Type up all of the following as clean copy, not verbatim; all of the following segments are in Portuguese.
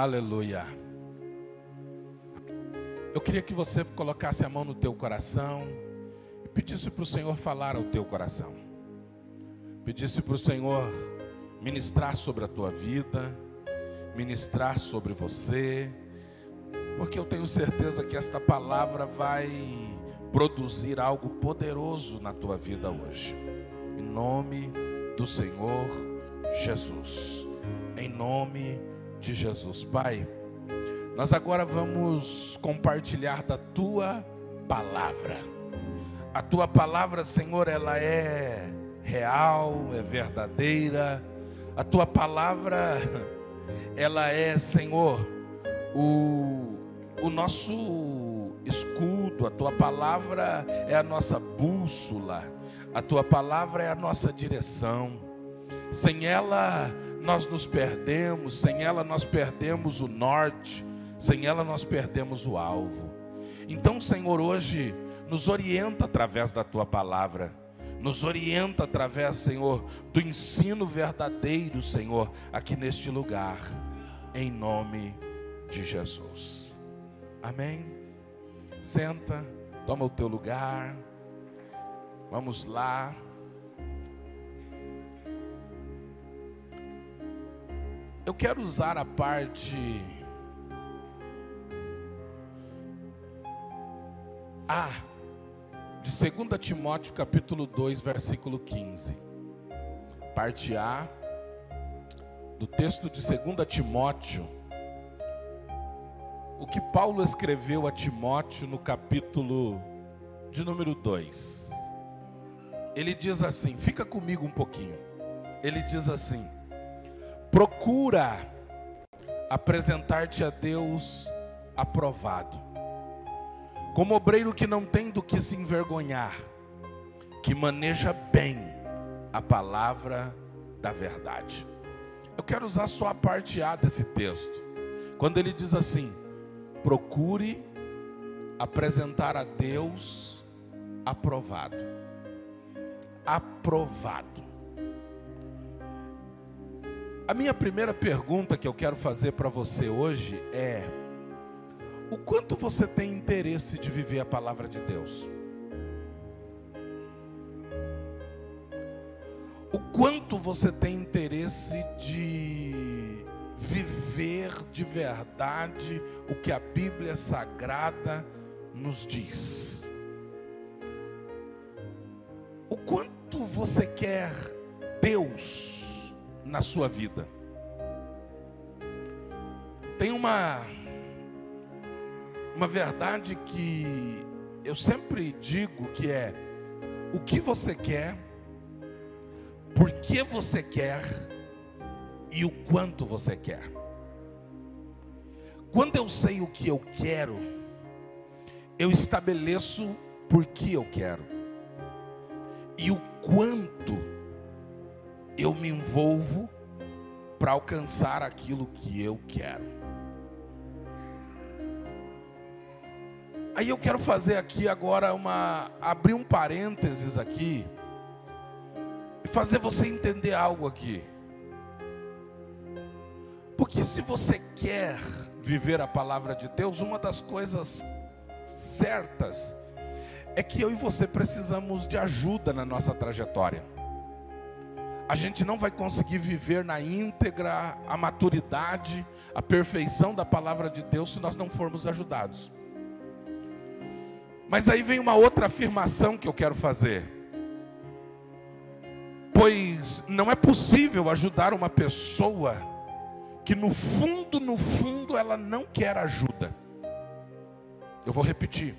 Aleluia. Eu queria que você colocasse a mão no teu coração e pedisse para o Senhor falar ao teu coração. Pedisse para o Senhor ministrar sobre a tua vida, ministrar sobre você, porque eu tenho certeza que esta palavra vai produzir algo poderoso na tua vida hoje. Em nome do Senhor Jesus. Em nome de Jesus. Pai, nós agora vamos compartilhar da tua palavra. A tua palavra, Senhor, ela é real, é verdadeira. A tua palavra, ela é, Senhor, o nosso escudo. A tua palavra é a nossa bússola. A tua palavra é a nossa direção. Sem ela nós nos perdemos, sem ela nós perdemos o norte, sem ela nós perdemos o alvo. Então, Senhor, hoje nos orienta através da tua palavra, nos orienta através, Senhor, do ensino verdadeiro, Senhor, aqui neste lugar, em nome de Jesus. Amém? Senta, toma o teu lugar, vamos lá. Eu quero usar a parte A de 2 Timóteo capítulo 2, versículo 15. Parte A do texto de 2 Timóteo. O que Paulo escreveu a Timóteo no capítulo de número 2. Ele diz assim, fica comigo um pouquinho. Ele diz assim: procura apresentar-te a Deus aprovado, como obreiro que não tem do que se envergonhar, que maneja bem a palavra da verdade. Eu quero usar só a parte A desse texto, quando ele diz assim: procure apresentar a Deus aprovado. Aprovado. A minha primeira pergunta que eu quero fazer para você hoje é: o quanto você tem interesse de viver a palavra de Deus? O quanto você tem interesse de viver de verdade o que a Bíblia Sagrada nos diz? O quanto você quer Deus na sua vida? Tem uma verdade que eu sempre digo, que é: o que você quer, por que você quer e o quanto você quer. Quando eu sei o que eu quero, eu estabeleço por que eu quero e o quanto eu me envolvo para alcançar aquilo que eu quero. Aí eu quero fazer aqui agora abrir um parênteses aqui e fazer você entender algo aqui. Porque se você quer viver a palavra de Deus, uma das coisas certas é que eu e você precisamos de ajuda na nossa trajetória. A gente não vai conseguir viver na íntegra, a maturidade, a perfeição da palavra de Deus se nós não formos ajudados. Mas aí vem uma outra afirmação que eu quero fazer. Pois não é possível ajudar uma pessoa que no fundo ela não quer ajuda. Eu vou repetir.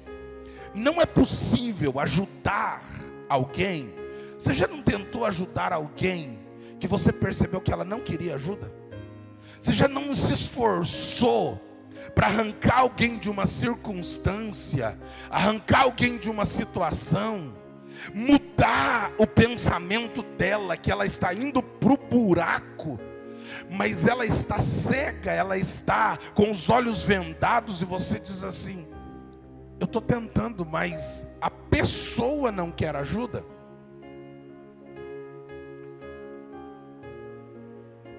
Não é possível ajudar alguém. Você já não tentou ajudar alguém que você percebeu que ela não queria ajuda? Você já não se esforçou para arrancar alguém de uma circunstância, arrancar alguém de uma situação, mudar o pensamento dela, que ela está indo para o buraco, mas ela está cega, ela está com os olhos vendados, e você diz assim: eu estou tentando, mas a pessoa não quer ajuda?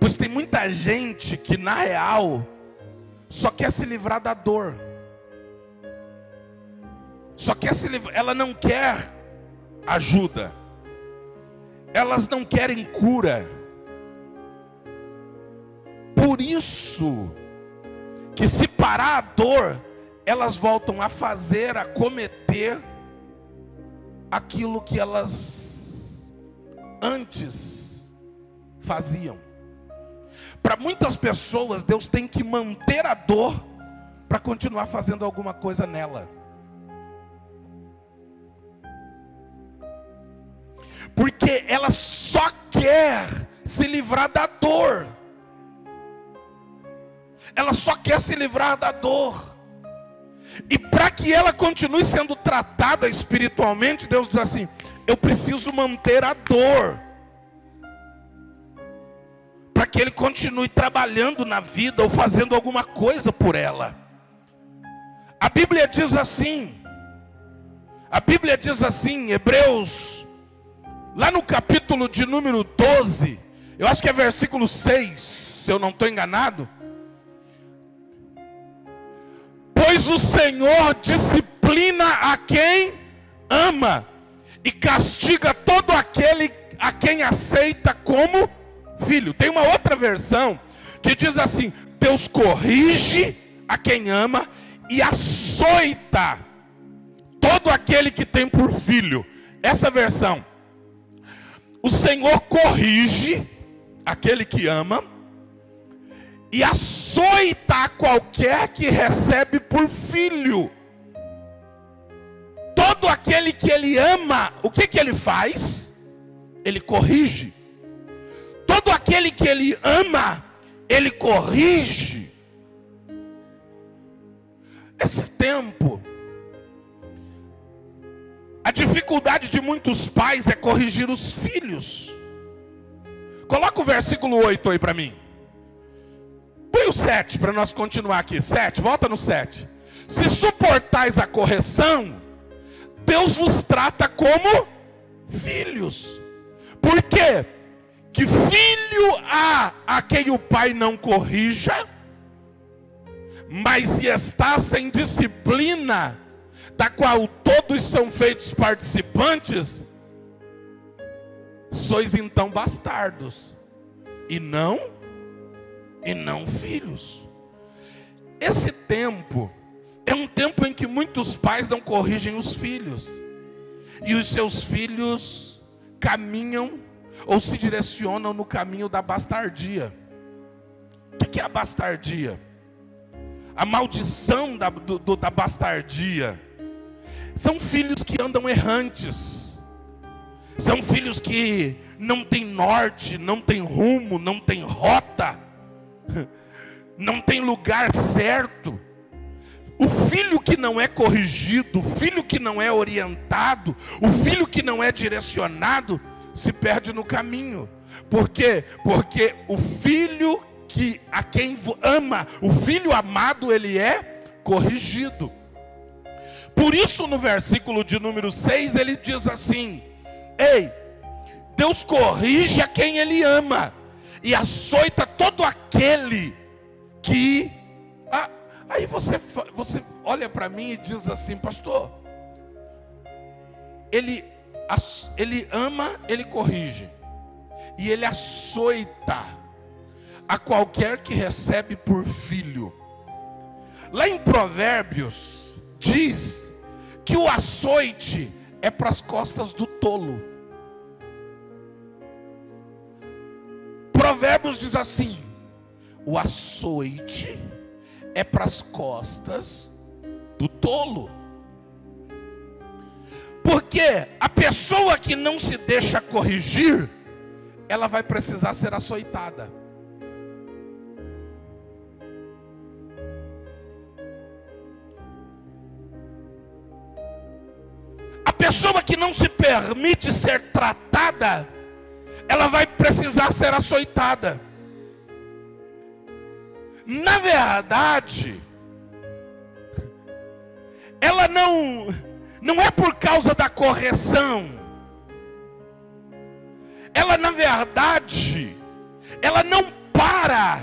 Pois tem muita gente que na real só quer se livrar da dor. Só quer se livrar, ela não quer ajuda. Elas não querem cura. Por isso que, se parar a dor, elas voltam a fazer, a cometer aquilo que elas antes faziam. Para muitas pessoas, Deus tem que manter a dor para continuar fazendo alguma coisa nela. Porque ela só quer se livrar da dor. Ela só quer se livrar da dor. E para que ela continue sendo tratada espiritualmente, Deus diz assim: eu preciso manter a dor, para que Ele continue trabalhando na vida ou fazendo alguma coisa por ela. A Bíblia diz assim, em Hebreus, lá no capítulo de número 12, eu acho que é versículo 6, se eu não estou enganado. Pois o Senhor disciplina a quem ama e castiga todo aquele a quem aceita como filho. Tem uma outra versão que diz assim: Deus corrige a quem ama e açoita todo aquele que tem por filho. Essa versão: o Senhor corrige aquele que ama e açoita a qualquer que recebe por filho. Todo aquele que Ele ama, o que Ele faz? Ele corrige. Todo aquele que Ele ama, Ele corrige. Esse tempo, a dificuldade de muitos pais é corrigir os filhos. Coloca o versículo 8 aí para mim. Põe o 7 para nós continuar aqui. 7, volta no 7. Se suportais a correção, Deus vos trata como filhos. Por quê? Que filho há a quem o pai não corrija, mas se está sem disciplina, da qual todos são feitos participantes, sois então bastardos, e não filhos. Esse tempo é um tempo em que muitos pais não corrigem os filhos, e os seus filhos caminham ou se direcionam no caminho da bastardia. O que é a bastardia? A maldição da bastardia são filhos que andam errantes, são filhos que não têm norte, não têm rumo, não têm rota, não tem lugar certo. O filho que não é corrigido, o filho que não é orientado, o filho que não é direcionado, se perde no caminho. Por quê? Porque o filho a quem ama, o filho amado, ele é corrigido. Por isso no versículo de número 6 ele diz assim: ei, Deus corrige a quem Ele ama e açoita todo aquele que... Aí você olha para mim e diz assim: pastor, ele ama, Ele corrige, e Ele açoita a qualquer que recebe por filho. Lá em Provérbios diz que o açoite é para as costas do tolo. Provérbios diz assim: o açoite é para as costas do tolo. Porque a pessoa que não se deixa corrigir, ela vai precisar ser açoitada. A pessoa que não se permite ser tratada, ela vai precisar ser açoitada. Na verdade, ela não é por causa da correção. Ela, na verdade, ela não para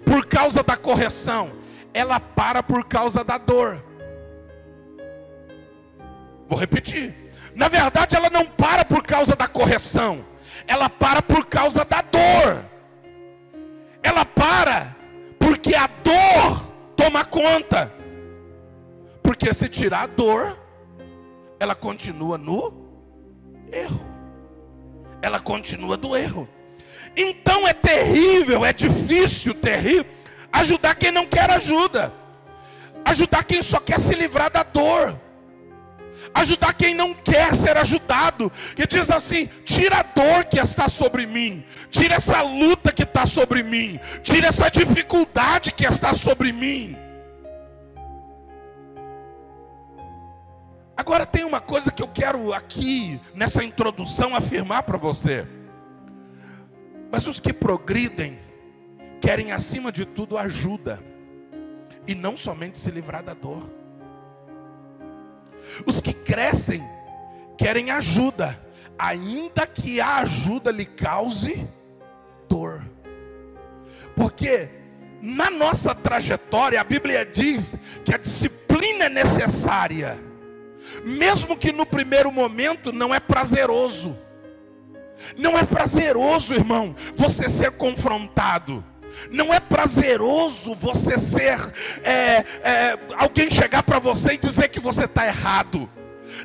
por causa da correção. ela para por causa da dor. Vou repetir. Na verdade, ela não para por causa da correção. Ela para por causa da dor. Ela para porque a dor toma conta. Porque se tirar a dor, ela continua no erro. Ela continua do erro. Então é terrível, é difícil, terrível, ajudar quem não quer ajuda. Ajudar quem só quer se livrar da dor. Ajudar quem não quer ser ajudado. E diz assim: tira a dor que está sobre mim. Tira essa luta que está sobre mim. Tira essa dificuldade que está sobre mim. Agora tem uma coisa que eu quero aqui, nessa introdução, afirmar para você. Mas os que progridem, querem acima de tudo ajuda. E não somente se livrar da dor. Os que crescem, querem ajuda, ainda que a ajuda lhe cause dor. Porque na nossa trajetória, a Bíblia diz que a disciplina é necessária. Mesmo que no primeiro momento não é prazeroso. Não é prazeroso, irmão, você ser confrontado. Não é prazeroso você ser alguém chegar para você e dizer que você está errado.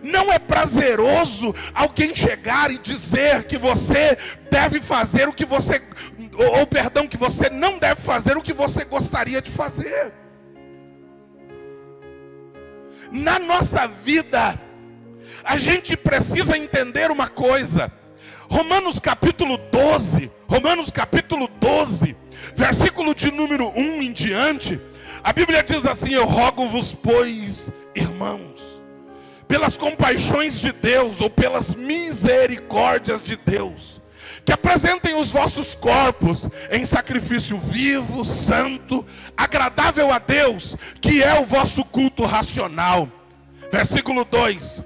Não é prazeroso alguém chegar e dizer que você deve fazer o que você, ou perdão, que você não deve fazer o que você gostaria de fazer. Na nossa vida, a gente precisa entender uma coisa. Romanos capítulo 12, versículo de número 1 em diante, a Bíblia diz assim: eu rogo-vos, pois, irmãos, pelas compaixões de Deus, ou pelas misericórdias de Deus, que apresentem os vossos corpos em sacrifício vivo, santo, agradável a Deus, que é o vosso culto racional. Versículo 2: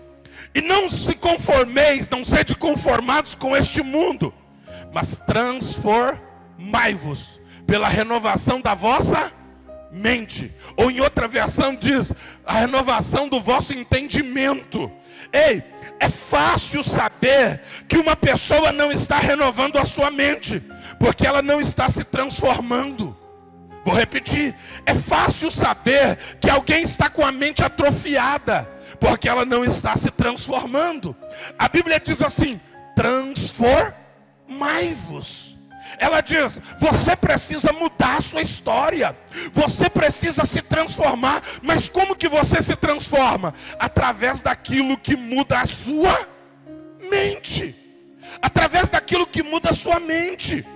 e não se conformeis, não sede conformados com este mundo, mas transformai-vos pela renovação da vossa mente. Ou em outra versão diz, a renovação do vosso entendimento. Ei, é fácil saber que uma pessoa não está renovando a sua mente, porque ela não está se transformando. Vou repetir, é fácil saber que alguém está com a mente atrofiada, porque ela não está se transformando. A Bíblia diz assim: transformai-vos. Ela diz, você precisa mudar a sua história. Você precisa se transformar. Mas como que você se transforma? Através daquilo que muda a sua mente. Através daquilo que muda a sua mente.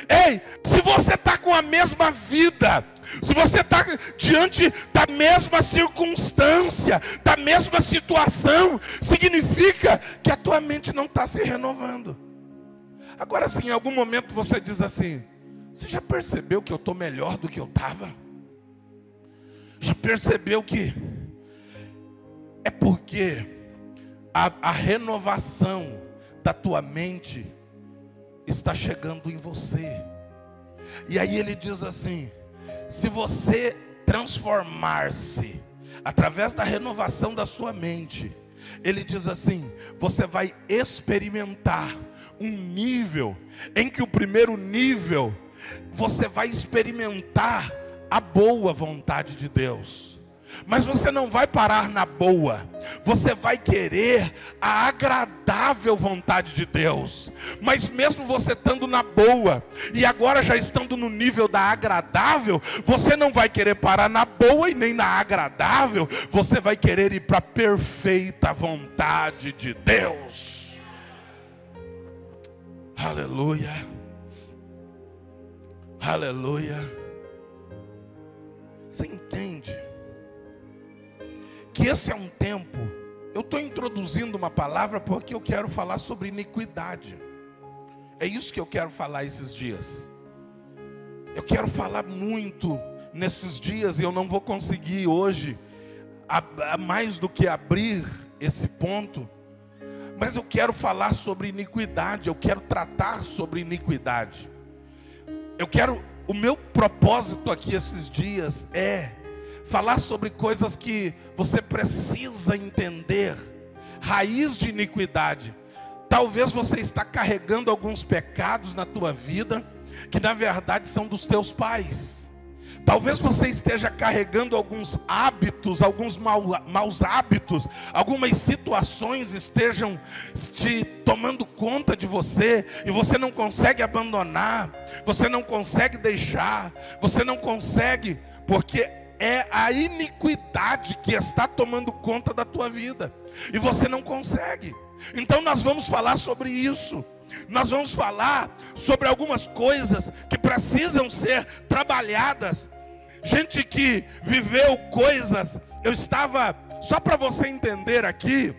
Ei, se você está com a mesma vida, se você está diante da mesma circunstância, da mesma situação, significa que a tua mente não está se renovando. Agora sim, em algum momento você diz assim: você já percebeu que eu estou melhor do que eu estava? Já percebeu que é porque a renovação da tua mente está chegando em você. E aí ele diz assim: se você transformar-se através da renovação da sua mente, ele diz assim, você vai experimentar um nível em que o primeiro nível você vai experimentar a boa vontade de Deus. Mas você não vai parar na boa, você vai querer a agradável vontade de Deus. Mas mesmo você estando na boa, e agora já estando no nível da agradável, você não vai querer parar na boa e nem na agradável, você vai querer ir para a perfeita vontade de Deus. Aleluia, aleluia. Você entende que esse é um tempo, eu estou introduzindo uma palavra porque eu quero falar sobre iniquidade. É isso que eu quero falar esses dias. Eu quero falar muito nesses dias e eu não vou conseguir hoje mais do que abrir esse ponto. Mas eu quero falar sobre iniquidade, eu quero tratar sobre iniquidade. O meu propósito aqui esses dias é falar sobre coisas que você precisa entender. Raiz de iniquidade. Talvez você está carregando alguns pecados na tua vida, que na verdade são dos teus pais. Talvez você esteja carregando alguns hábitos, alguns maus hábitos, algumas situações estejam te tomando conta de você, e você não consegue abandonar, você não consegue deixar, você não consegue, porque é a iniquidade que está tomando conta da tua vida, e você não consegue. Então nós vamos falar sobre isso. Nós vamos falar sobre algumas coisas que precisam ser trabalhadas. Gente que viveu coisas, eu estava, só para você entender aqui,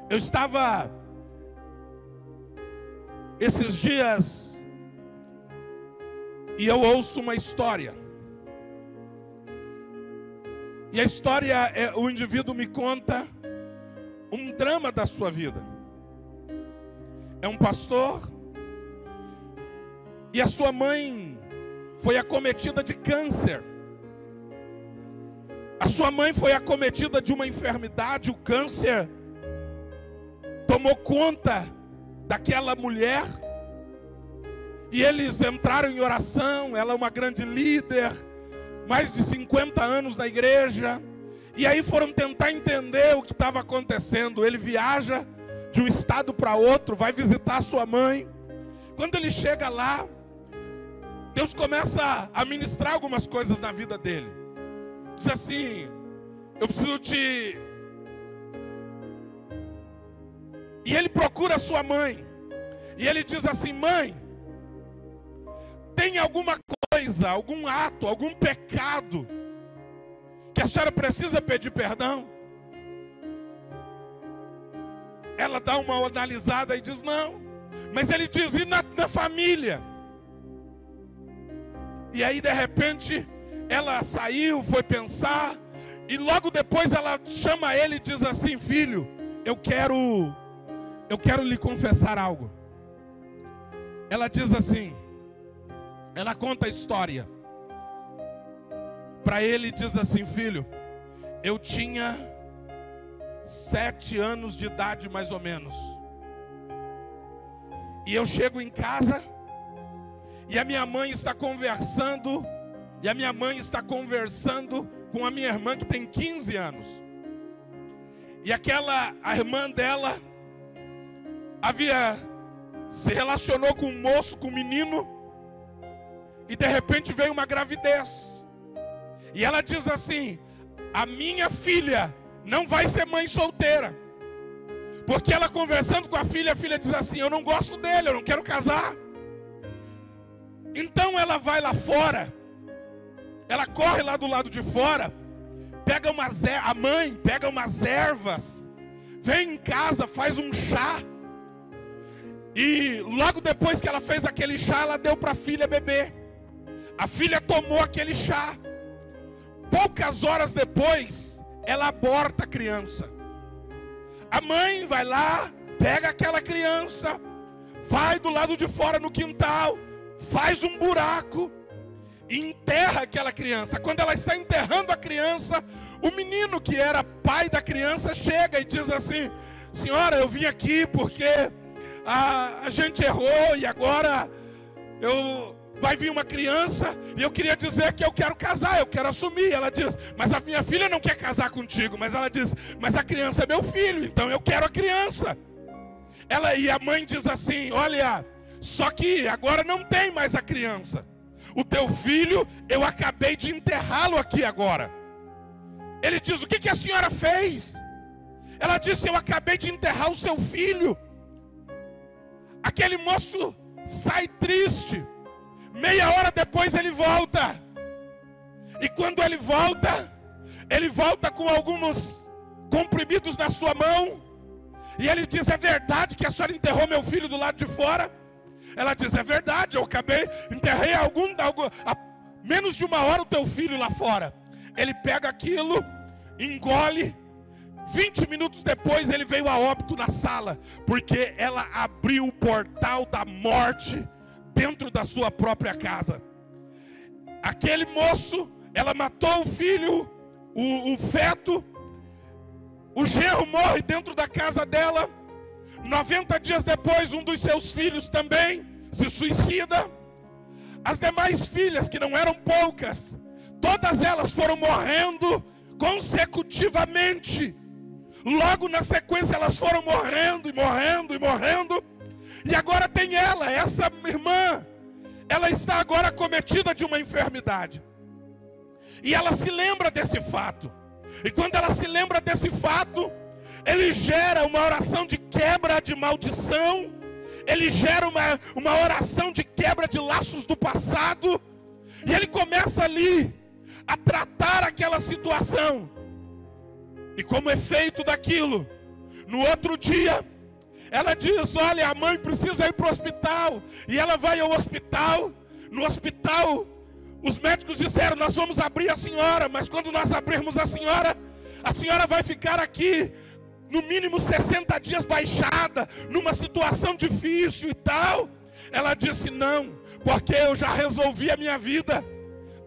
eu estava esses dias e eu ouço uma história. E a história, o indivíduo me conta um drama da sua vida. É um pastor, e a sua mãe foi acometida de câncer. A sua mãe foi acometida de uma enfermidade, o câncer tomou conta daquela mulher. E eles entraram em oração, ela é uma grande líder, mais de 50 anos na igreja. E aí foram tentar entender o que estava acontecendo. Ele viaja de um estado para outro, vai visitar a sua mãe. Quando ele chega lá, Deus começa a ministrar algumas coisas na vida dele. Diz assim: eu preciso te... E ele procura a sua mãe. E ele diz assim: mãe, tem alguma coisa, algum ato, algum pecado que a senhora precisa pedir perdão? Ela dá uma analisada e diz: não. Mas ele diz: e na família? E aí de repente ela saiu, foi pensar, e logo depois ela chama ele e diz assim: filho, eu quero lhe confessar algo. Ela diz assim, ela conta a história para ele, diz assim: filho, eu tinha 7 anos de idade mais ou menos, e eu chego em casa e a minha mãe está conversando, com a minha irmã que tem 15 anos. E a irmã dela se relacionou com um moço, com um menino, e de repente veio uma gravidez. E ela diz assim: a minha filha não vai ser mãe solteira. Porque ela conversando com a filha diz assim: eu não gosto dele, eu não quero casar. Então ela vai lá fora, ela corre lá do lado de fora, a mãe pega umas ervas, vem em casa, faz um chá. E logo depois que ela fez aquele chá, ela deu para a filha beber. A filha tomou aquele chá. Poucas horas depois, ela aborta a criança. A mãe vai lá, pega aquela criança, vai do lado de fora no quintal, faz um buraco e enterra aquela criança. Quando ela está enterrando a criança, o menino que era pai da criança chega e diz assim: senhora, eu vim aqui porque a gente errou e agora vai vir uma criança e eu queria dizer que eu quero casar, eu quero assumir. Ela diz: mas a minha filha não quer casar contigo. Mas ela diz: mas a criança é meu filho, então eu quero a criança. E a mãe diz assim: olha, só que agora não tem mais a criança. O teu filho, eu acabei de enterrá-lo aqui agora. Ele diz: o que a senhora fez? Ela disse: eu acabei de enterrar o seu filho. Aquele moço sai triste. Meia hora depois ele volta. E quando ele volta com alguns comprimidos na sua mão. E ele diz: é verdade que a senhora enterrou meu filho do lado de fora? Ela diz: é verdade, eu enterrei há menos de 1 hora o teu filho lá fora. Ele pega aquilo, engole. 20 minutos depois ele veio a óbito na sala, porque ela abriu o portal da morte dentro da sua própria casa. aquele moço, ela matou o filho, o feto, o genro morre dentro da casa dela. 90 dias depois, um dos seus filhos também se suicida. As demais filhas, que não eram poucas, todas elas foram morrendo consecutivamente. Logo na sequência elas foram morrendo e morrendo e morrendo. E agora tem ela, essa irmã. Ela está agora acometida de uma enfermidade. E ela se lembra desse fato. E quando ela se lembra desse fato, ele gera uma oração de quebra de maldição. Ele gera uma oração de quebra de laços do passado. E ele começa ali a tratar aquela situação. E como efeito daquilo, no outro dia, ela diz: olha, a mãe precisa ir para o hospital. E ela vai ao hospital. No hospital, os médicos disseram: nós vamos abrir a senhora, mas quando nós abrirmos a senhora vai ficar aqui no mínimo 60 dias baixada, numa situação difícil e tal. Ela disse: não, porque eu já resolvi a minha vida.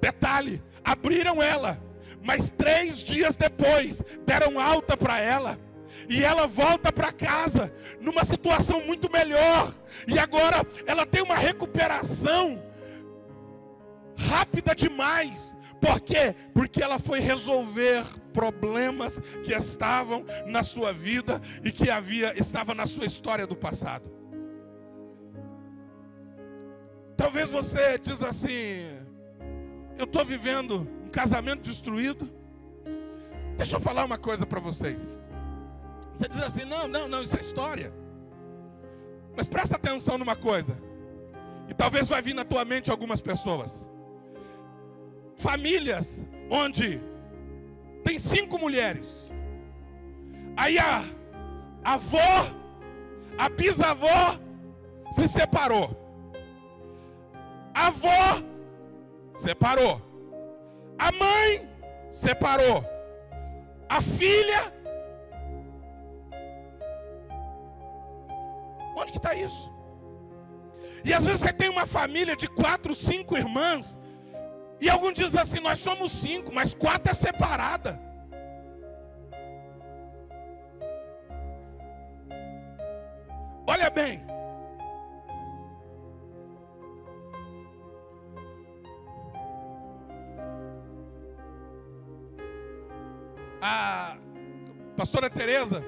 Detalhe, abriram ela, mas 3 dias depois deram alta para ela. E ela volta para casa numa situação muito melhor. E agora ela tem uma recuperação rápida demais. Por quê? Porque ela foi resolver problemas que estavam na sua vida e que estava na sua história do passado. Talvez você diz assim: eu estou vivendo um casamento destruído. Deixa eu falar uma coisa para vocês. Você diz assim: não, isso é história. Mas presta atenção numa coisa, e talvez vai vir na tua mente algumas pessoas. Famílias onde tem 5 mulheres. Aí a avó, a bisavó se separou. A avó separou. A mãe separou. A filha. Onde que está isso? E às vezes você tem uma família de 4, 5 irmãs. E alguns dizem assim: nós somos 5, mas 4 é separada. Olha bem. A pastora Teresa,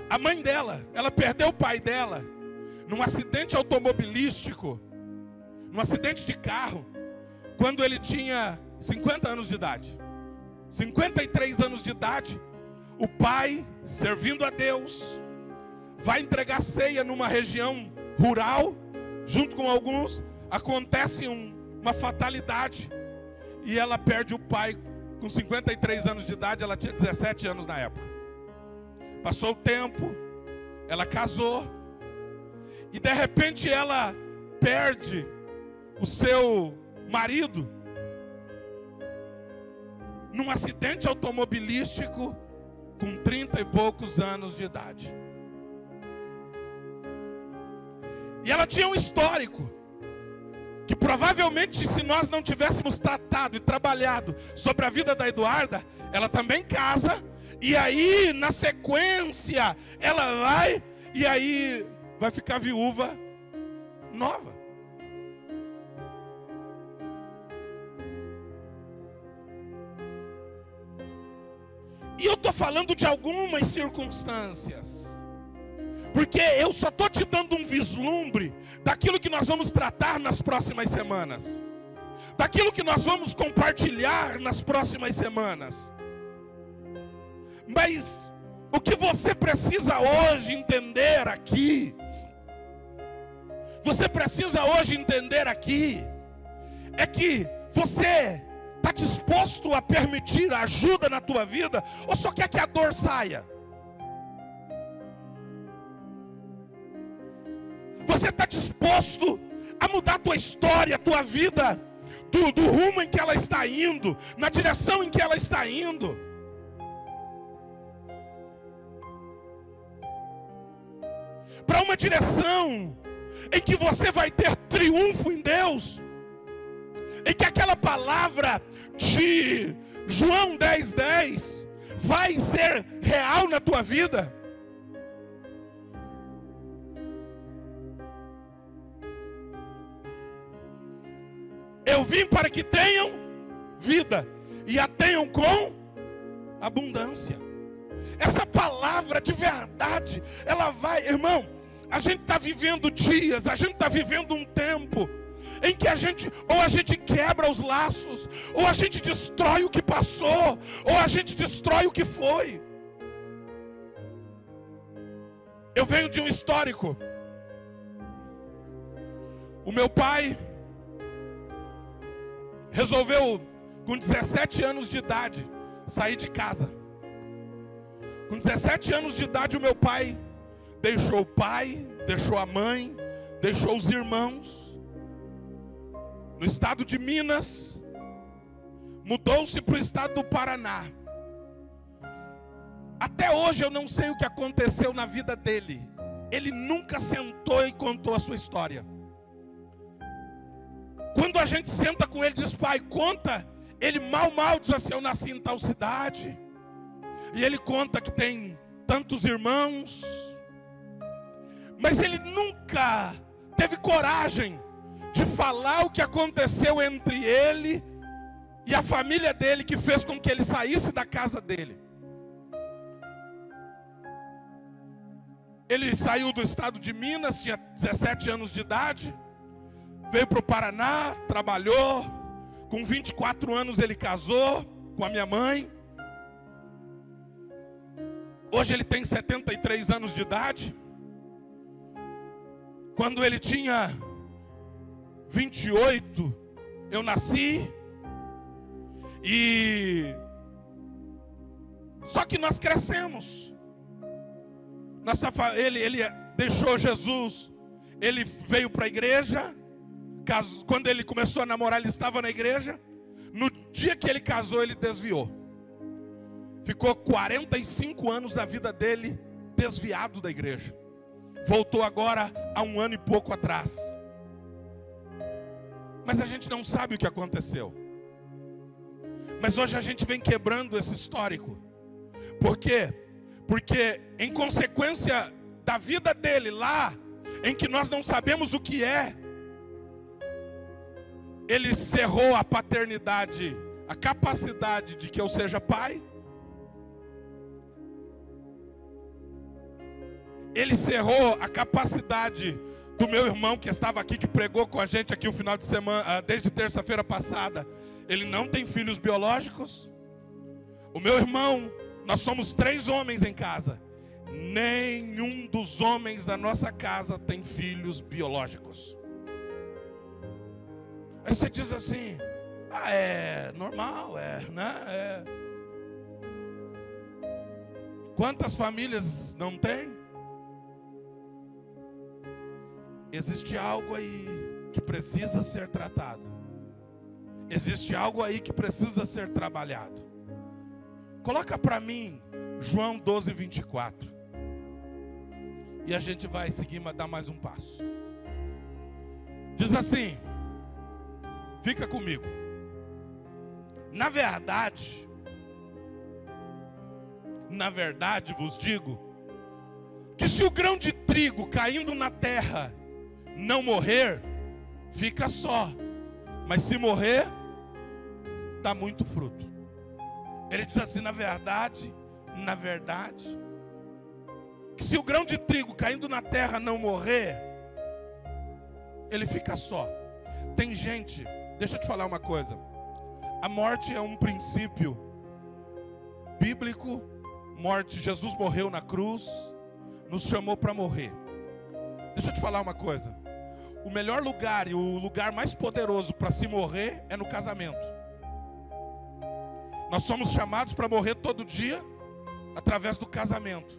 a mãe dela, ela perdeu o pai dela num acidente automobilístico, num acidente de carro, quando ele tinha 50 anos de idade. 53 anos de idade, o pai, servindo a Deus, vai entregar ceia numa região rural, junto com alguns. Acontece uma fatalidade, e ela perde o pai com 53 anos de idade. Ela tinha 17 anos na época. Passou o tempo, ela casou, e de repente ela perde o seu marido num acidente automobilístico com 30 e poucos anos de idade. E ela tinha um histórico que provavelmente, se nós não tivéssemos tratado e trabalhado sobre a vida da Eduarda, ela também casa, e aí na sequência ela vai, e aí vai ficar viúva nova. E eu estou falando de algumas circunstâncias, porque eu só estou te dando um vislumbre daquilo que nós vamos tratar nas próximas semanas, daquilo que nós vamos compartilhar nas próximas semanas. Mas o que você precisa hoje entender aqui, é que você está disposto a permitir ajuda na tua vida, ou só quer que a dor saia? Você está disposto a mudar a tua história, a tua vida, do rumo em que ela está indo, na direção em que ela está indo? Para uma direção em que você vai ter triunfo em Deus, em que aquela palavra de João 10:10 vai ser real na tua vida? Eu vim para que tenham vida e a tenham com abundância. Essa palavra de verdade, ela vai, irmão, a gente está vivendo dias, a gente está vivendo um tempo em que a gente quebra os laços, ou a gente destrói o que passou, ou a gente destrói o que foi. Eu venho de um histórico. O meu pai resolveu, com 17 anos de idade, sair de casa. Com 17 anos de idade, o meu pai deixou o pai, deixou a mãe, deixou os irmãos. No estado de Minas, mudou-se para o estado do Paraná. Até hoje eu não sei o que aconteceu na vida dele. Ele nunca sentou e contou a sua história. Quando a gente senta com ele e diz: pai, conta. Ele mal diz assim: eu nasci em tal cidade. E ele conta que tem tantos irmãos. Mas ele nunca teve coragem de falar o que aconteceu entre ele e a família dele, que fez com que ele saísse da casa dele. Ele saiu do estado de Minas, tinha 17 anos de idade, veio para o Paraná, trabalhou. Com 24 anos ele casou com a minha mãe. Hoje ele tem 73 anos de idade. Quando ele tinha 28, eu nasci. E só que nós crescemos. Ele deixou Jesus. Ele veio para a igreja. Quando ele começou a namorar, ele estava na igreja. No dia que ele casou, ele desviou. Ficou 45 anos da vida dele desviado da igreja. Voltou agora há 1 ano e pouco atrás. Mas a gente não sabe o que aconteceu. Mas hoje a gente vem quebrando esse histórico. Por quê? Porque em consequência da vida dele lá, em que nós não sabemos o que é, ele cerrou a paternidade, a capacidade de que eu seja pai. Ele cerrou a capacidade do meu irmão que estava aqui, que pregou com a gente aqui o final de semana, desde terça-feira passada. Ele não tem filhos biológicos. O meu irmão, nós somos 3 homens em casa. Nenhum dos homens da nossa casa tem filhos biológicos. Aí você diz assim: é normal, né? Quantas famílias não tem? Existe algo aí que precisa ser tratado. Existe algo aí que precisa ser trabalhado. Coloca para mim João 12:24. E a gente vai seguir, dar mais um passo. Diz assim, fica comigo. Na verdade vos digo, que se o grão de trigo caindo na terra não morrer, fica só. Mas se morrer, dá muito fruto. Ele diz assim: na verdade, que se o grão de trigo caindo na terra não morrer, ele fica só. Tem gente, deixa eu te falar uma coisa. A morte é um princípio bíblico. Morte, Jesus morreu na cruz, nos chamou para morrer. Deixa eu te falar uma coisa. O melhor lugar e o lugar mais poderoso para se morrer é no casamento. Nós somos chamados para morrer todo dia através do casamento.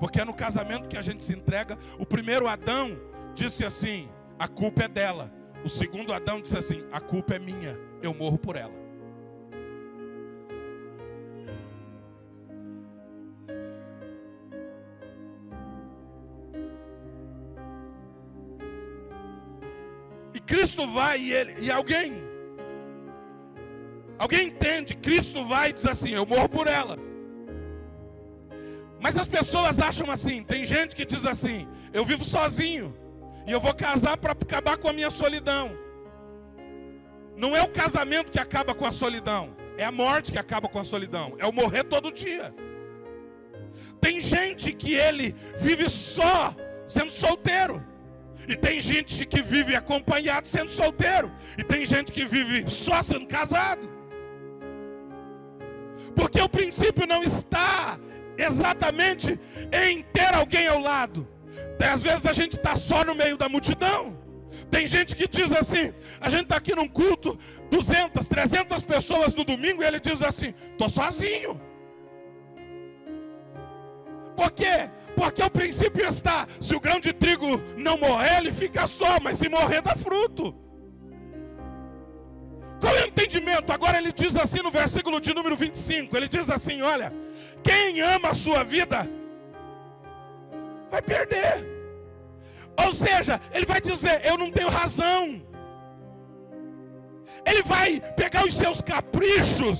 Porque é no casamento que a gente se entrega. O primeiro Adão disse assim: a culpa é dela. O segundo Adão disse assim: a culpa é minha, eu morro por ela. E Cristo vai e alguém Alguém entende? Cristo vai e diz assim: eu morro por ela. Mas as pessoas acham assim. Tem gente que diz assim: eu vivo sozinho e eu vou casar para acabar com a minha solidão. Não é o casamento que acaba com a solidão, é a morte que acaba com a solidão. É o morrer todo dia. Tem gente que ele vive só sendo solteiro. E tem gente que vive acompanhado sendo solteiro. E tem gente que vive só sendo casado. Porque o princípio não está exatamente em ter alguém ao lado. Às vezes a gente está só no meio da multidão. Tem gente que diz assim: a gente está aqui num culto, 200, 300 pessoas no domingo, e ele diz assim: estou sozinho. Por quê? Porque o princípio está: se o grão de trigo não morrer, ele fica só, mas se morrer, dá fruto. Qual é o entendimento? Agora ele diz assim no versículo de número 25, ele diz assim: olha, quem ama a sua vida, vai perder. Ou seja, ele vai dizer: eu não tenho razão. Ele vai pegar os seus caprichos,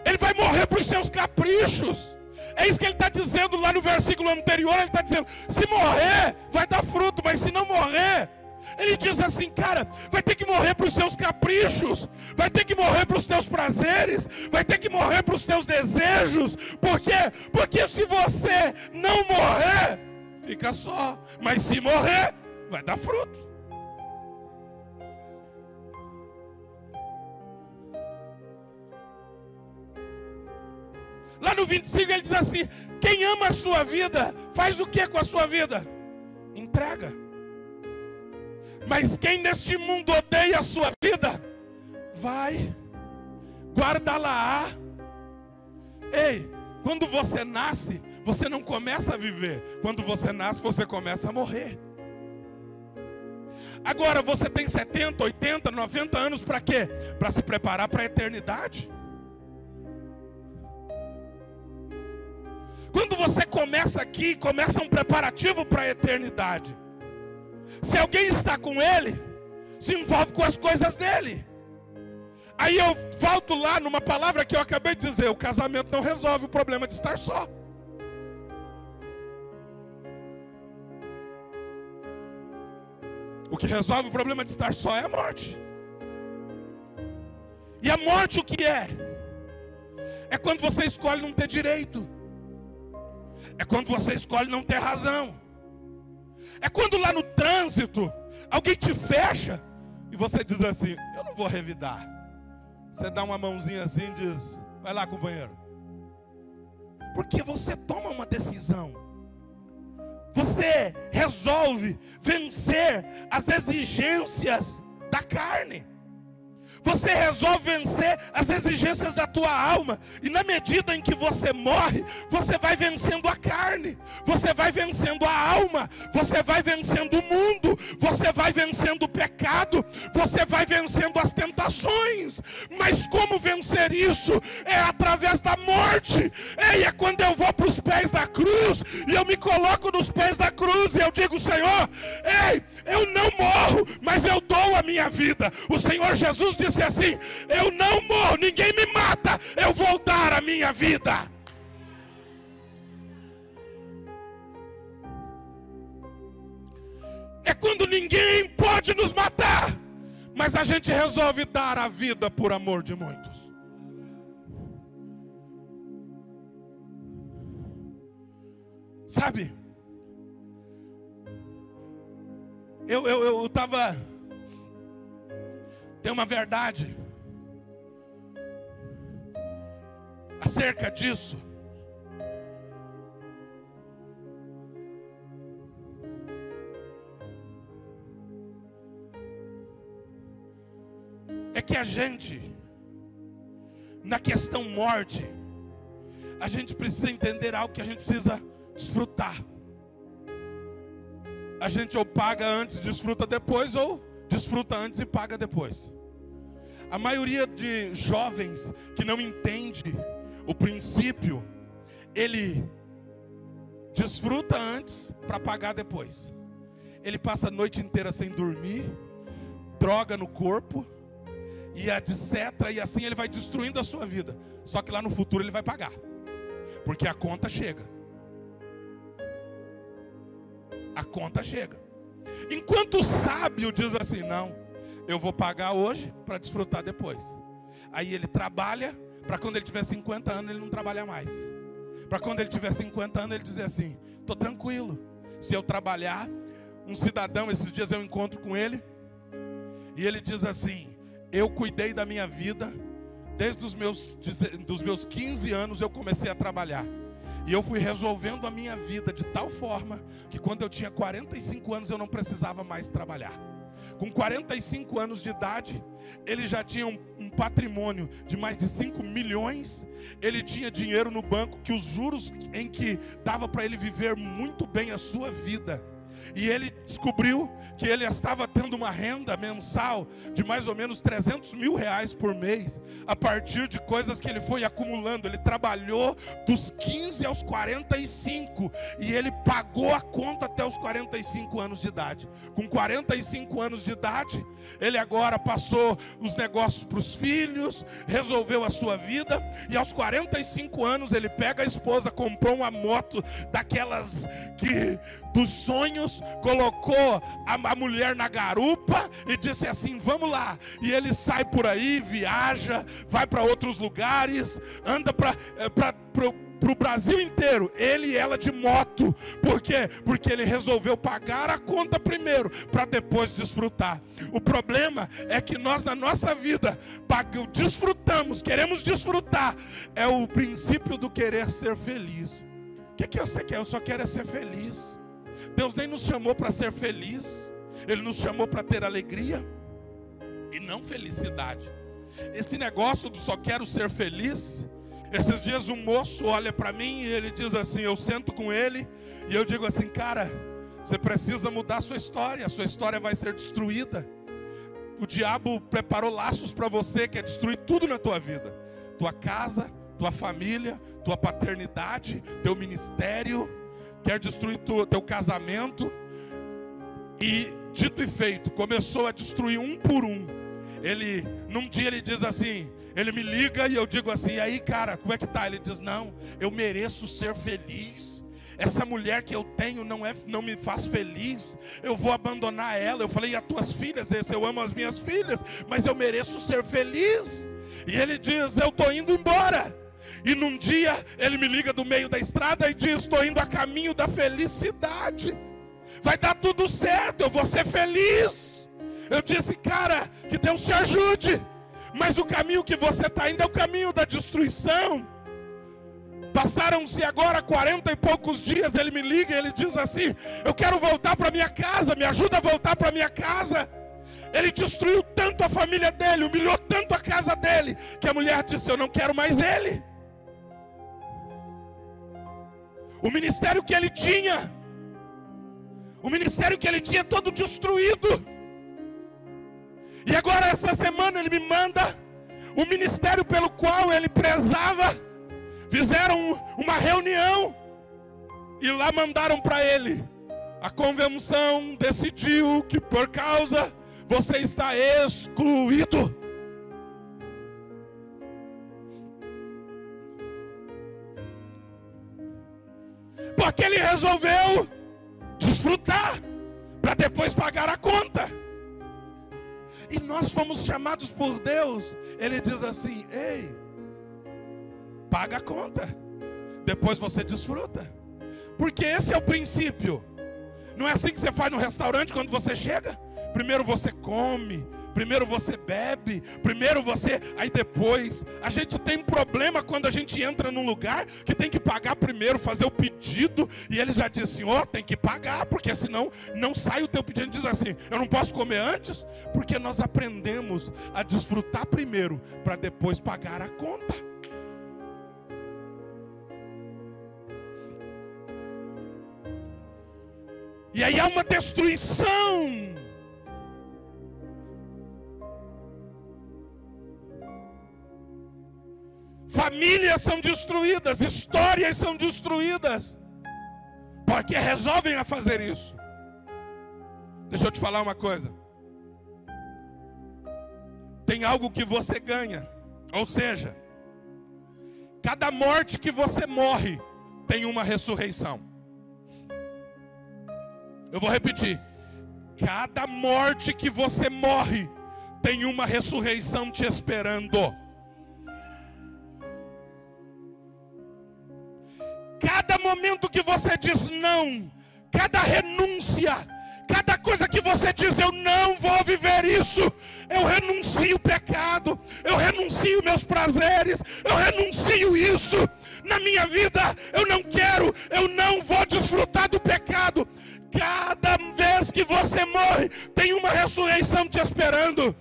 ele vai morrer para os seus caprichos. É isso que ele está dizendo lá no versículo anterior. Ele está dizendo: se morrer, vai dar fruto, mas se não morrer, ele diz assim: cara, vai ter que morrer para os seus caprichos, vai ter que morrer para os teus prazeres, vai ter que morrer para os teus desejos. Por quê? Porque se você não morrer, fica só, mas se morrer, vai dar fruto. Lá no 25 ele diz assim: quem ama a sua vida, faz o que com a sua vida? Entrega. Mas quem neste mundo odeia a sua vida, vai guardá-la. Ei, quando você nasce, você não começa a viver. Quando você nasce, você começa a morrer. Agora você tem 70, 80, 90 anos para quê? Para se preparar para a eternidade. Quando você começa aqui, começa um preparativo para a eternidade. Se alguém está com ele, se envolve com as coisas dele. Aí eu volto lá numa palavra que eu acabei de dizer: o casamento não resolve o problema de estar só. O que resolve o problema de estar só é a morte. E a morte o que é? É quando você escolhe não ter direito. É quando você escolhe não ter razão. É quando lá no trânsito alguém te fecha e você diz assim: eu não vou revidar. Você dá uma mãozinha assim e diz: vai lá, companheiro. Porque você toma uma decisão. Você resolve vencer as exigências da carne. Você resolve vencer as exigências da tua alma. E na medida em que você morre, você vai vencendo a carne, você vai vencendo a alma, você vai vencendo o mundo, você vai vencendo o pecado, você vai vencendo as tentações. Mas como vencer isso? É através da morte. É quando eu vou para os pés da cruz e eu me coloco nos pés da cruz e eu digo: Senhor, ei, eu não morro, mas eu dou a minha vida. O Senhor Jesus disse assim: eu não morro, ninguém me mata, eu vou dar a minha vida. É quando ninguém pode nos matar, mas a gente resolve dar a vida por amor de muitos. Sabe, eu estava... Tem uma verdade acerca disso. É que a gente, na questão morte, a gente precisa entender algo que a gente precisa desfrutar. A gente ou paga antes, desfruta depois, ou desfruta antes e paga depois. A maioria de jovens que não entende o princípio, ele desfruta antes para pagar depois. Ele passa a noite inteira sem dormir, droga no corpo, e etc. E assim ele vai destruindo a sua vida. Só que lá no futuro ele vai pagar, porque a conta chega. A conta chega. Enquanto o sábio diz assim: não, eu vou pagar hoje para desfrutar depois. Aí ele trabalha para quando ele tiver 50 anos ele não trabalhar mais. Para quando ele tiver 50 anos ele dizer assim: estou tranquilo, se eu trabalhar. Um cidadão, esses dias eu encontro com ele, e ele diz assim: eu cuidei da minha vida, desde os meus 15 anos eu comecei a trabalhar. E eu fui resolvendo a minha vida de tal forma, que quando eu tinha 45 anos eu não precisava mais trabalhar. Com 45 anos de idade, ele já tinha um patrimônio de mais de 5 milhões. Ele tinha dinheiro no banco, que os juros em que dava para ele viver muito bem a sua vida. E ele descobriu que ele estava tendo uma renda mensal de mais ou menos 300 mil reais por mês, a partir de coisas que ele foi acumulando. Ele trabalhou dos 15 aos 45 e ele pagou a conta até os 45 anos de idade. Com 45 anos de idade, ele agora passou os negócios para os filhos, resolveu a sua vida, e aos 45 anos ele pega a esposa, comprou uma moto daquelas que dos sonhos, colocou a mulher na garupa e disse assim: vamos lá. E ele sai por aí, viaja, vai para outros lugares, anda para o Brasil inteiro, ele e ela de moto. Por quê? Porque ele resolveu pagar a conta primeiro, para depois desfrutar. O problema é que nós na nossa vida desfrutamos, queremos desfrutar. É o princípio do querer ser feliz. O que você quer? Eu só quero ser feliz. Deus nem nos chamou para ser feliz, Ele nos chamou para ter alegria e não felicidade. Esse negócio do só quero ser feliz, esses dias um moço olha para mim e ele diz assim, eu sento com ele e eu digo assim: cara, você precisa mudar a sua história vai ser destruída. O diabo preparou laços para você, que é destruir tudo na tua vida, tua casa, tua família, tua paternidade, teu ministério, quer destruir teu casamento. E dito e feito, começou a destruir um por um. Num dia ele diz assim, ele me liga e eu digo assim: e aí cara, como é que tá? Ele diz: não, eu mereço ser feliz. Essa mulher que eu tenho não me faz feliz, eu vou abandonar ela. Eu falei: e as tuas filhas? Eu amo as minhas filhas, mas eu mereço ser feliz. E ele diz: eu estou indo embora. E num dia ele me liga do meio da estrada e diz: estou indo a caminho da felicidade, vai dar tudo certo, eu vou ser feliz. Eu disse: cara, que Deus te ajude, mas o caminho que você está indo é o caminho da destruição. Passaram-se agora 40 e poucos dias, ele me liga e ele diz assim: eu quero voltar para minha casa, me ajuda a voltar para minha casa. Ele destruiu tanto a família dele, humilhou tanto a casa dele, que a mulher disse: eu não quero mais ele. O ministério que ele tinha todo destruído. E agora essa semana ele me manda o ministério pelo qual ele prezava. Fizeram uma reunião e lá mandaram para ele: a convenção decidiu que por causa você está excluído. Porque ele resolveu desfrutar para depois pagar a conta. E nós fomos chamados por Deus. Ele diz assim: ei, paga a conta, depois você desfruta. Porque esse é o princípio. Não é assim que você faz no restaurante quando você chega? Primeiro você come, primeiro você bebe, aí depois. A gente tem um problema quando a gente entra num lugar que tem que pagar primeiro, fazer o pedido. E ele já disse: senhor, tem que pagar, porque senão não sai o teu pedido. Ele diz assim: eu não posso comer antes? Porque nós aprendemos a desfrutar primeiro, para depois pagar a conta. E aí há uma destruição. Famílias são destruídas, histórias são destruídas, porque resolvem a fazer isso. Deixa eu te falar uma coisa. tem algo que você ganha. Ou seja, cada morte que você morre tem uma ressurreição. Eu vou repetir. Cada morte que você morre tem uma ressurreição te esperando. Cada momento que você diz não, cada renúncia, cada coisa que você diz, eu não vou viver isso, eu renuncio o pecado, eu renuncio meus prazeres, eu renuncio isso na minha vida, eu não quero, eu não vou desfrutar do pecado. Cada vez que você morre, tem uma ressurreição te esperando.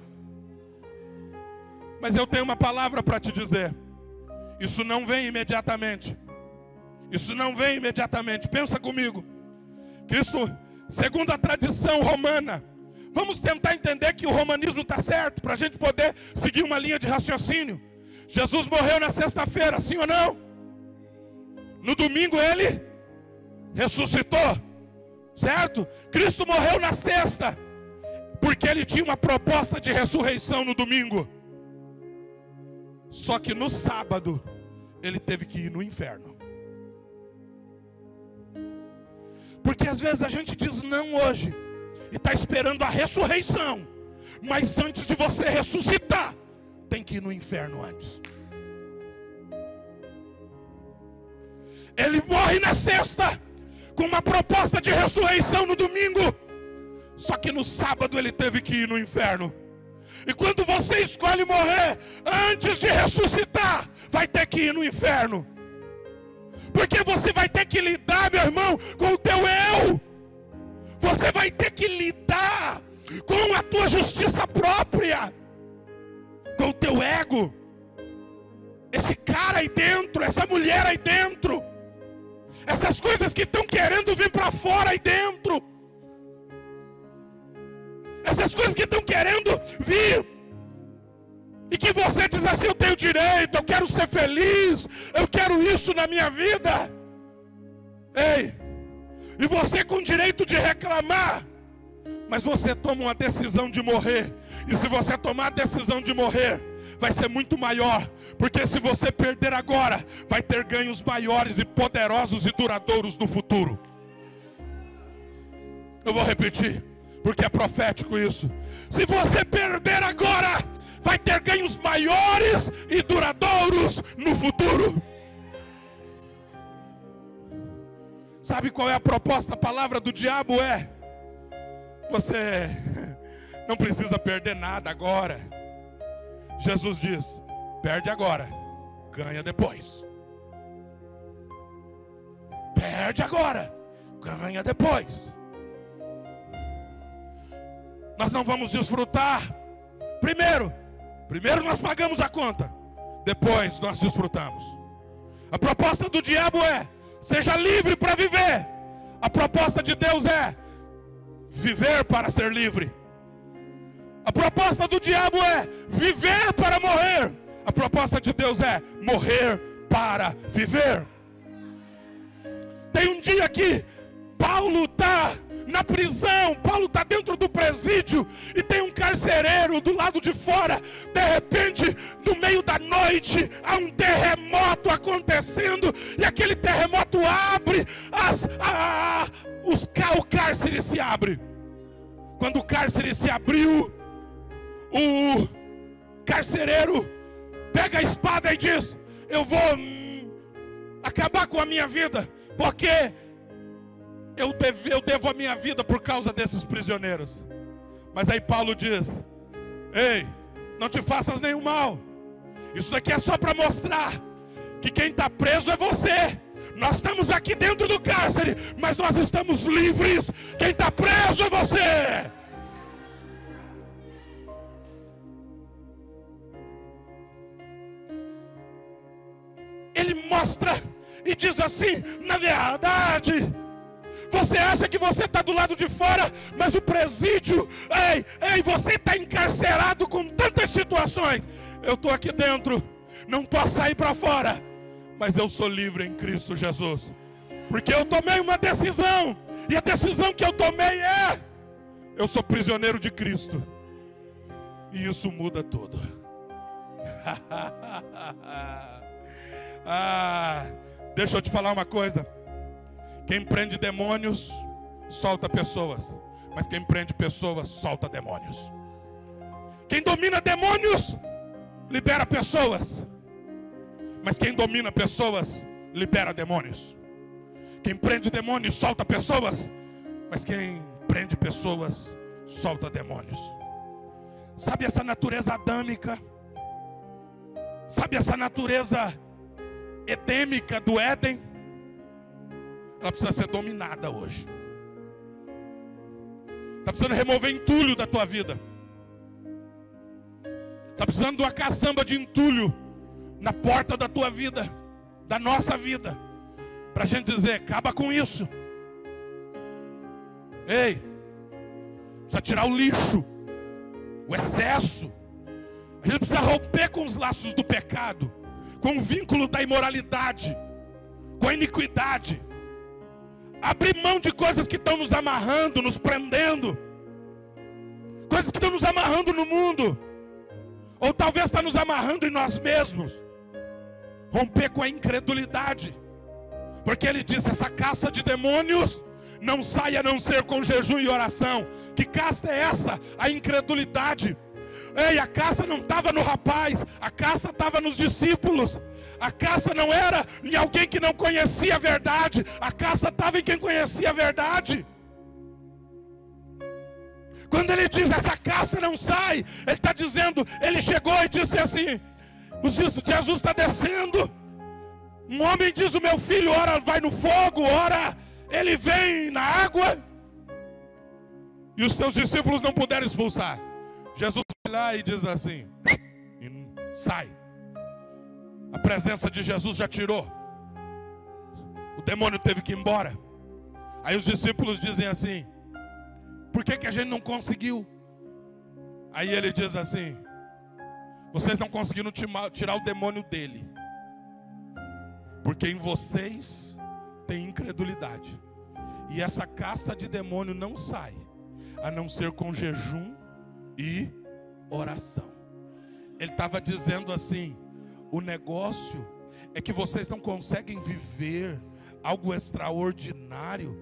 Mas eu tenho uma palavra para te dizer. Isso não vem imediatamente. Isso não vem imediatamente. Pensa comigo. Cristo, segundo a tradição romana, vamos tentar entender que o romanismo está certo, para a gente poder seguir uma linha de raciocínio. Jesus morreu na sexta-feira, sim ou não? No domingo ele ressuscitou, certo? Cristo morreu na sexta, porque ele tinha uma proposta de ressurreição no domingo. Só que no sábado, ele teve que ir no inferno. Porque às vezes a gente diz não hoje, e está esperando a ressurreição, mas antes de você ressuscitar, tem que ir no inferno antes. Ele morre na sexta, com uma proposta de ressurreição no domingo, só que no sábado ele teve que ir no inferno. E quando você escolhe morrer antes de ressuscitar, vai ter que ir no inferno. Porque você vai ter que lidar, meu irmão, com o teu eu. Você vai ter que lidar com a tua justiça própria, com o teu ego. Esse cara aí dentro, essa mulher aí dentro, essas coisas que estão querendo vir para fora aí dentro, essas coisas que estão querendo vir, e que você diz assim, eu tenho direito, eu quero ser feliz, eu quero isso na minha vida. Ei, e você com direito de reclamar, mas você toma uma decisão de morrer. E se você tomar a decisão de morrer, vai ser muito maior, porque se você perder agora, vai ter ganhos maiores e poderosos e duradouros no futuro. Eu vou repetir, porque é profético isso. Se você perder agora, vai ter ganhos maiores e duradouros no futuro. Sabe qual é a proposta? A palavra do diabo é: você não precisa perder nada agora. Jesus diz: perde agora, ganha depois. Perde agora, ganha depois. Nós não vamos desfrutar. Primeiro nós pagamos a conta, depois nós desfrutamos. A proposta do diabo é: seja livre para viver. A proposta de Deus é: viver para ser livre. A proposta do diabo é viver para morrer. A proposta de Deus é morrer para viver. Tem um dia que Paulo está na prisão, Paulo está dentro do presídio, e tem um carcereiro do lado de fora. De repente, no meio da noite, há um terremoto acontecendo, e aquele terremoto abre, o cárcere se abre. Quando o cárcere se abriu, o carcereiro pega a espada e diz: eu vou acabar com a minha vida, porque eu devo a minha vida por causa desses prisioneiros. Mas aí Paulo diz: ei, não te faças nenhum mal. Isso daqui é só para mostrar que quem está preso é você. Nós estamos aqui dentro do cárcere, mas nós estamos livres. Quem está preso é você. Ele mostra e diz assim: na verdade, você acha que você está do lado de fora, mas o presídio, você está encarcerado com tantas situações. Eu estou aqui dentro, não posso sair para fora, mas eu sou livre em Cristo Jesus, porque eu tomei uma decisão, e a decisão que eu tomei é: eu sou prisioneiro de Cristo. E isso muda tudo. Deixa eu te falar uma coisa. Quem prende demônios, solta pessoas. Mas quem prende pessoas, solta demônios. Quem domina demônios, libera pessoas. Mas quem domina pessoas, libera demônios. Quem prende demônios, solta pessoas. Mas quem prende pessoas, solta demônios. Sabe essa natureza adâmica? Sabe essa natureza edêmica do Éden? Ela precisa ser dominada hoje. Está precisando remover entulho da tua vida. Está precisando de uma caçamba de entulho na porta da tua vida, da nossa vida, para a gente dizer, acaba com isso. Ei, precisa tirar o lixo, o excesso. A gente precisa romper com os laços do pecado, com o vínculo da imoralidade, com a iniquidade. Abrir mão de coisas que estão nos amarrando, nos prendendo. Coisas que estão nos amarrando no mundo. Ou talvez está nos amarrando em nós mesmos. Romper com a incredulidade. Porque ele disse, essa caça de demônios não sai a não ser com jejum e oração. Que casta é essa? A incredulidade. Ei, a caça não estava no rapaz, a caça estava nos discípulos. A caça não era em alguém que não conhecia a verdade, a caça estava em quem conhecia a verdade. Quando ele diz essa caça não sai, ele está dizendo, ele chegou e disse assim, Jesus está descendo. Um homem diz, o meu filho ora vai no fogo, ora ele vem na água. E os teus discípulos não puderam expulsar. Jesus vai lá e diz assim, sai. A presença de Jesus já tirou. O demônio teve que ir embora. Aí os discípulos dizem assim, por que a gente não conseguiu? Aí ele diz assim, vocês não conseguiram tirar o demônio dele, porque em vocês tem incredulidade. E essa casta de demônio não sai, a não ser com jejum e oração. Ele estava dizendo assim, o negócio é que vocês não conseguem viver algo extraordinário,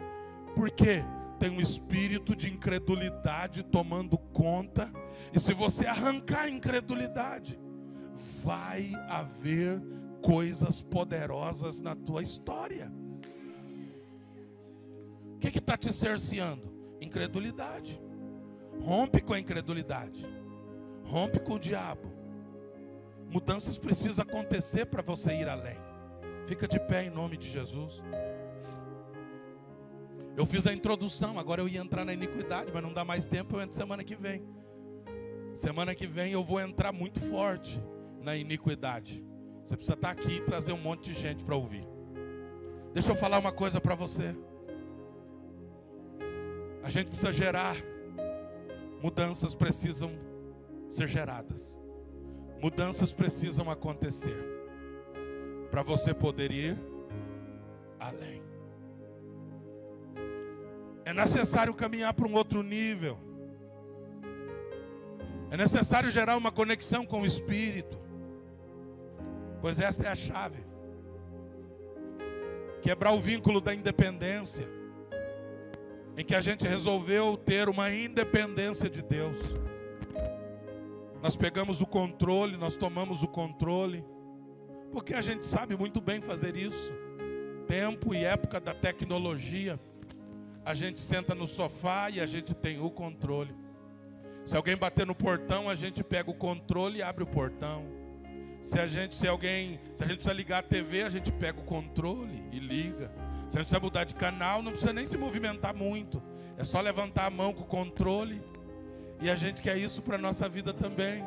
porque tem um espírito de incredulidade tomando conta. E se você arrancar a incredulidade, vai haver coisas poderosas na tua história. O que está te cerceando? Incredulidade. Rompe com a incredulidade. Rompe com o diabo. Mudanças precisam acontecer para você ir além. Fica de pé em nome de Jesus. Eu fiz a introdução, agora eu ia entrar na iniquidade, mas não dá mais tempo, eu entro semana que vem. Semana que vem eu vou entrar muito forte na iniquidade. Você precisa estar aqui e trazer um monte de gente para ouvir. Deixa eu falar uma coisa para você. A gente precisa gerar. Mudanças precisam ser geradas. Mudanças precisam acontecer para você poder ir além. É necessário caminhar para um outro nível. É necessário gerar uma conexão com o Espírito, pois esta é a chave. Quebrar o vínculo da independência, em que a gente resolveu ter uma independência de Deus. Nós pegamos o controle, nós tomamos o controle, porque a gente sabe muito bem fazer isso. Tempo e época da tecnologia, a gente senta no sofá e a gente tem o controle. Se alguém bater no portão, a gente pega o controle e abre o portão. Se a gente precisa ligar a TV, a gente pega o controle e liga. Se a gente precisa mudar de canal, não precisa nem se movimentar muito. É só levantar a mão com o controle. E a gente quer isso para a nossa vida também.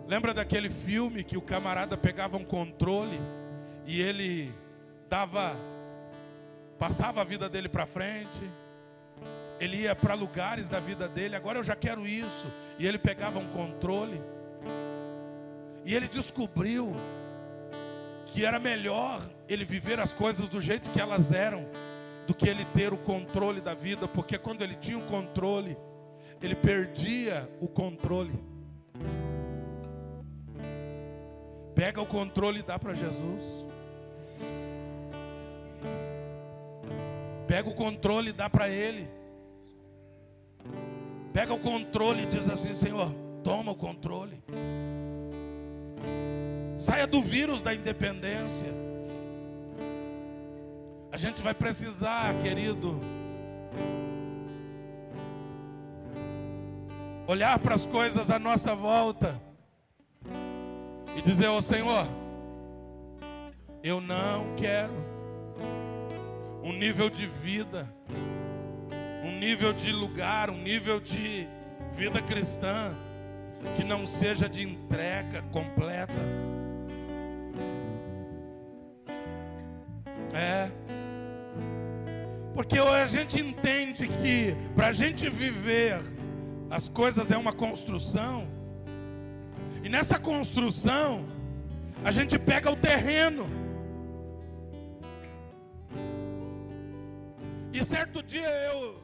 Lembra daquele filme que o camarada pegava um controle e ele passava a vida dele para frente? Ele ia para lugares da vida dele, agora eu já quero isso. E ele pegava um controle. E ele descobriu que era melhor ele viver as coisas do jeito que elas eram, do que ele ter o controle da vida. Porque quando ele tinha o controle, ele perdia o controle. Pega o controle e dá para Jesus. Pega o controle e dá para Ele. Pega o controle e diz assim: Senhor, toma o controle. Saia do vírus da independência. A gente vai precisar, querido, olhar para as coisas à nossa volta e dizer: ó Senhor, eu não quero um nível de vida, um nível de lugar, um nível de vida cristã que não seja de entrega completa. Porque a gente entende que para a gente viver as coisas é uma construção. E nessa construção a gente pega o terreno. E certo dia eu